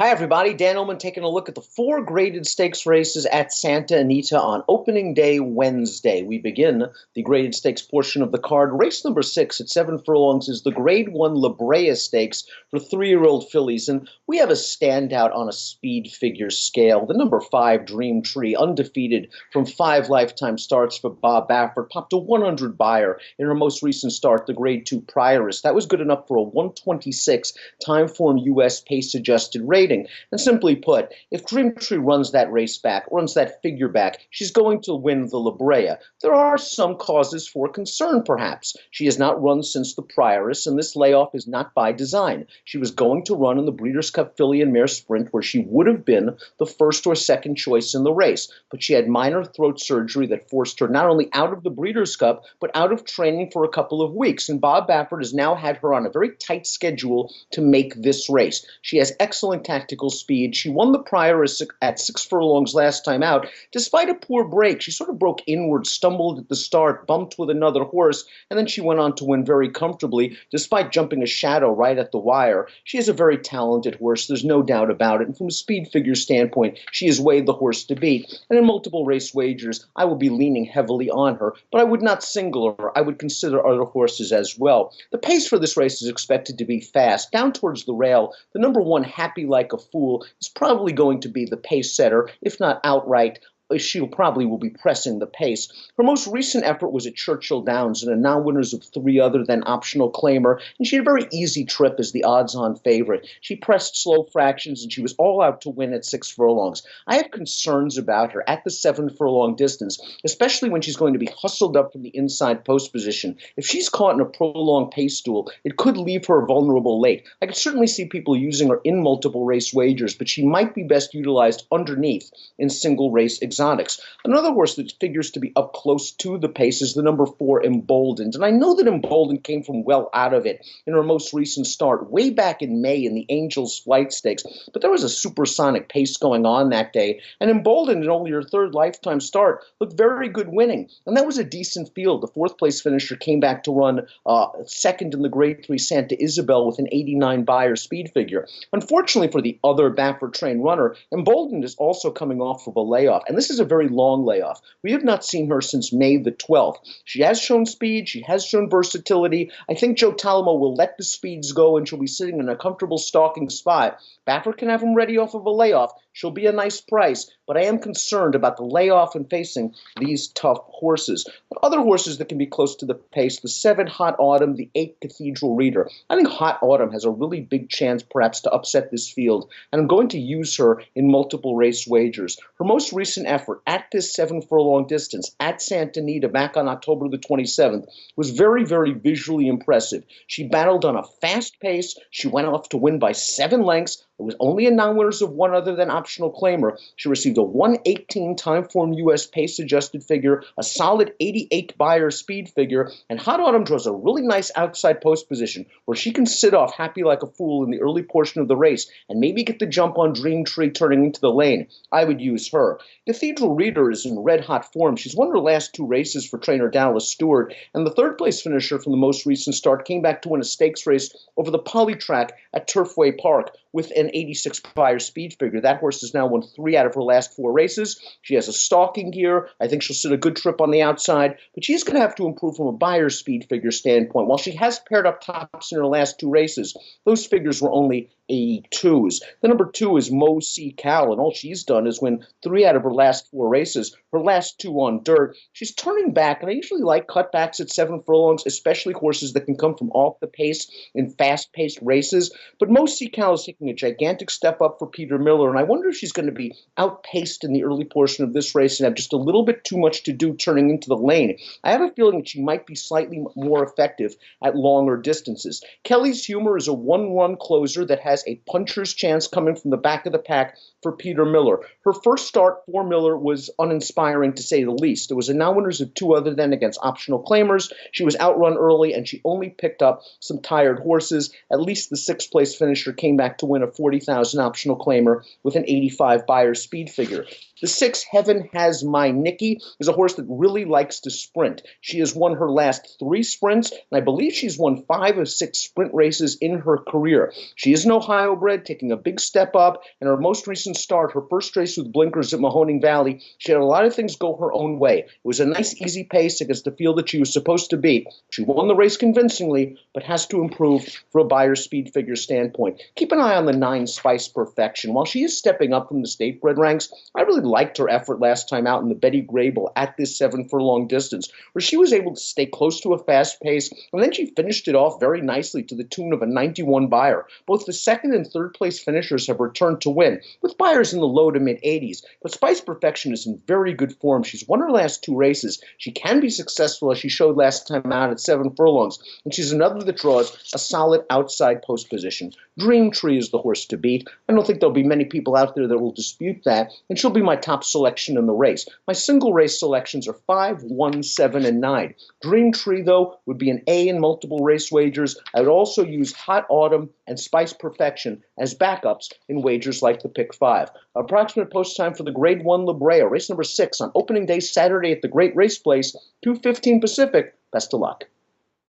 Hi, everybody. Dan Illman taking a look at the four graded stakes races at Santa Anita on opening day Wednesday. We begin the graded stakes portion of the card. Race number 6 at 7 furlongs is the grade 1 Brea Stakes for 3-year-old fillies. And we have a standout on a speed figure scale. The number 5 Dream Tree, undefeated from 5 lifetime starts for Bob Baffert, popped a 100 buyer in her most recent start, the grade 2 Prioress. That was good enough for a 126 Timeform U.S. pace-adjusted rating. And simply put, if Dream Tree runs that race back, runs that figure back, she's going to win the Brea. There are some causes for concern, perhaps. She has not run since the Prioress, and this layoff is not by design. She was going to run in the Breeders' Cup Filly and Mare Sprint, where she would have been the first or second choice in the race. But she had minor throat surgery that forced her not only out of the Breeders' Cup, but out of training for a couple of weeks. And Bob Baffert has now had her on a very tight schedule to make this race. She has excellent tactical speed. She won the Prioress at 6 furlongs last time out, despite a poor break. She sort of broke inward, stumbled at the start, bumped with another horse, and then she went on to win very comfortably, despite jumping a shadow right at the wire. She is a very talented horse, there's no doubt about it, and from a speed figure standpoint, she has weighed the horse to beat. And in multiple race wagers, I will be leaning heavily on her, but I would not single her. I would consider other horses as well. The pace for this race is expected to be fast. Down towards the rail, the number 1, Happy Like a Fool, is probably going to be the pace setter, if not outright. She probably will be pressing the pace. Her most recent effort was at Churchill Downs in a non-winners of 3 other than optional claimer, and she had a very easy trip as the odds-on favorite. She pressed slow fractions, and she was all out to win at 6 furlongs. I have concerns about her at the 7-furlong distance, especially when she's going to be hustled up from the inside post position. If she's caught in a prolonged pace duel, it could leave her vulnerable late. I could certainly see people using her in multiple race wagers, but she might be best utilized underneath in single race exotics. Another horse that figures to be up close to the pace is the number 4, Emboldened. And I know that Emboldened came from well out of it in her most recent start, way back in May in the Angels Flight Stakes. But there was a supersonic pace going on that day. And Emboldened, in only her 3rd lifetime start, looked very good winning. And that was a decent field. The 4th place finisher came back to run second in the grade 3 Santa Isabel with an 89 buyer speed figure. Unfortunately for the other Baffert trained runner, Emboldened is also coming off of a layoff. And this is a very long layoff. We have not seen her since May the 12th. She has shown speed. She has shown versatility. I think Joe Talamo will let the speeds go, and she'll be sitting in a comfortable stalking spot. Baffert can have him ready off of a layoff. She'll be a nice price, but I am concerned about the layoff and facing these tough horses. But other horses that can be close to the pace, the 7 Hot Autumn, the 8 Cathedral Reader. I think Hot Autumn has a really big chance perhaps to upset this field, and I'm going to use her in multiple race wagers. Her most recent effort at this 7-furlong distance at Santa Anita back on October the 27th was very, very visually impressive. She battled on a fast pace. She went off to win by 7 lengths. It was only a non-winners of 1 other than optional claimer. She received a 118 Timeform U.S. pace-adjusted figure, a solid 88 buyer speed figure, and Hot Autumn draws a really nice outside post position where she can sit off Happy Like a Fool in the early portion of the race and maybe get the jump on Dream Tree turning into the lane. I would use her. Cathedral Reader is in red-hot form. She's won her last 2 races for trainer Dallas Stewart, and the 3rd-place finisher from the most recent start came back to win a stakes race over the Polytrack at Turfway Park with an 86 buyer speed figure. That horse has now won 3 out of her last 4 races. She has a stalking gear. I think she'll sit a good trip on the outside, but she's going to have to improve from a buyer speed figure standpoint. While she has paired up tops in her last 2 races, those figures were only 82s. The number 2 is Mo C. Cal, and all she's done is win 3 out of her last 4 races, her last 2 on dirt. She's turning back, and I usually like cutbacks at 7 furlongs, especially horses that can come from off the pace in fast-paced races. But Mo C. Cal is taking a gigantic step up for Peter Miller, and I wonder if she's going to be outpaced in the early portion of this race and have just a little bit too much to do turning into the lane. I have a feeling that she might be slightly more effective at longer distances. Kelly's Humor is a 1-run closer that has a puncher's chance coming from the back of the pack for Peter Miller. Her first start for Miller was uninspiring, to say the least. It was a non-winners of 2 other than against optional claimers. She was outrun early, and she only picked up some tired horses. At least the 6th-place finisher came back to win a 40,000 optional claimer with an 85 buyer speed figure. The 6, Heaven Has My Nikki, is a horse that really likes to sprint. She has won her last 3 sprints, and I believe she's won 5 of 6 sprint races in her career. She is an Ohio bred, taking a big step up, and her most recent start, her first race with blinkers at Mahoning Valley, she had a lot of things go her own way. It was a nice, easy pace against the field that she was supposed to beat. She won the race convincingly, but has to improve from a Buyer's speed figure standpoint. Keep an eye on the 9, Spice Perfection. While she is stepping up from the state bred ranks, I really liked her effort last time out in the Betty Grable at this 7 furlong distance, where she was able to stay close to a fast pace, and then she finished it off very nicely to the tune of a 91 Buyer. Both the 2nd and 3rd place finishers have returned to win, with Buyers in the low to mid-80s, but Spice Perfection is in very good form. She's won her last 2 races. She can be successful, as she showed last time out at 7 furlongs, and she's another that draws a solid outside post position. Dream Tree is the horse to beat. I don't think there'll be many people out there that will dispute that, and she'll be my top selection in the race. My single race selections are 5, 1, 7, and 9. Dream Tree, though, would be an A in multiple race wagers. I would also use Hot Autumn and Spice Perfection as backups in wagers like the Pick 5. Approximate post time for the Grade 1 La Brea, race number 6, on opening day Saturday at the Great Race Place, 2:15 Pacific. Best of luck.